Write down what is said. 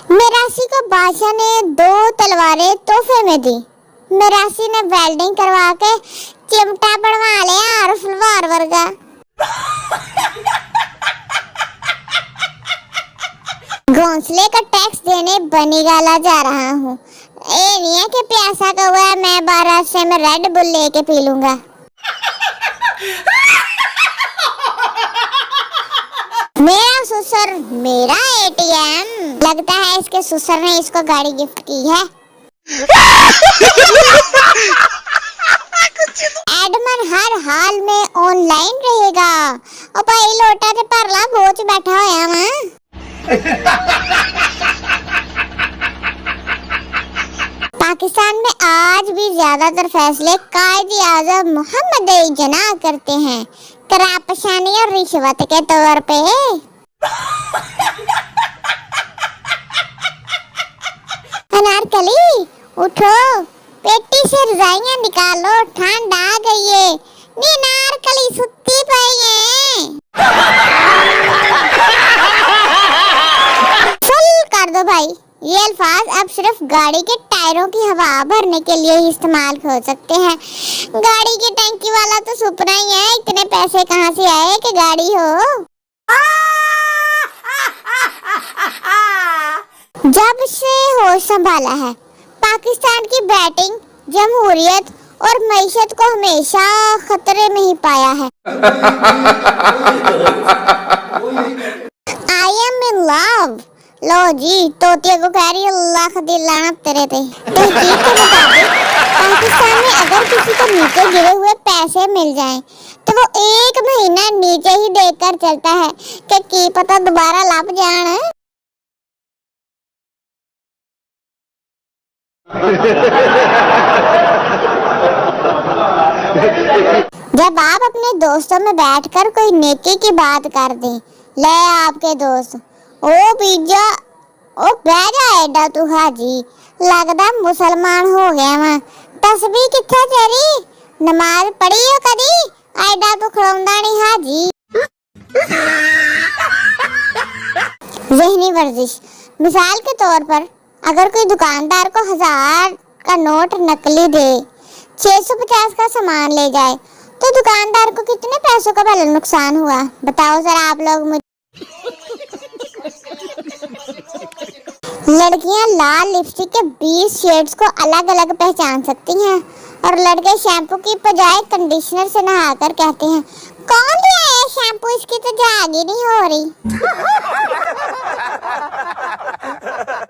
मिरासी को बादशाह ने 2 तलवारें तोहफे में दी। मिरासी ने वेल्डिंग करवा के चिमटा बनवा लिया और फलवार वर्गा। घोंसले का टैक्स देने बनीगाला जा रहा हूँ। ये नहीं है कि प्यासा का हुआ मैं 12 से में रेड बुल लेके पी लूंगा। मेरा ससुर मेरा एटीएम। लगता है इसके ससुर ने इसको गाड़ी गिफ्ट की है। एडमन हर हाल में ऑनलाइन रहेगा। और भाई लोटा ते परला बोच बैठा होया मैं। पाकिस्तान में आज भी ज्यादातर फैसले कायदे आज़म मोहम्मद जिन्ना करते हैं, करापशानी और रिश्वत के तौर पे। अनारकली उठो, पेटी से रजाइयां निकालो, ठंड आ गई है। नी अनारकली सुत्ती पई है। फुल कर दो भाई। ये अल्फाज अब सिर्फ गाड़ी के टायरों की हवा भरने के लिए ही इस्तेमाल हो सकते हैं। गाड़ी की टंकी वाला तो सुपना ही है। इतने पैसे कहाँ से आए कि गाड़ी हो। जब से होश संभाला है, पाकिस्तान की बैटिंग, जमहूरियत और मईशत को हमेशा खतरे में ही पाया है। I am in love. लो जी, तोतिया को कह रही अल्लाह का दिल लाना तेरे पे। तहकीक के मुताबिक पाकिस्तान में अगर किसी को नीचे गिरे हुए पैसे मिल जाएं, तो वो 1 महीना नीचे ही देखकर चलता है कि की पता दोबारा लभ जान। जब आप अपने दोस्तों में बैठकर कोई नेकी की बात कर दें, ले आपके दोस्त ओ पिज्जा ओ बह जा एडा तू हाजी, लगदा मुसलमान हो गया मैं। तस्बीह किथे तेरी, नमाज पढ़ी हो कदी, एडा तू खड़ौंदा नहीं हाजी। ज़हनी वर्जिश, मिसाल के तौर पर अगर कोई दुकानदार को 1000 का नोट नकली दे, 650 का सामान ले जाए, तो दुकानदार को कितने पैसों का भला नुकसान हुआ, बताओ जरा आप लोग मुझे। लड़कियां लाल लिपस्टिक के 20 शेड्स को अलग अलग पहचान सकती हैं, और लड़के शैम्पू की बजाय कंडीशनर से नहाकर कहते हैं, कौन लिया है शैम्पू, इसकी तो झाग ही नहीं हो रही।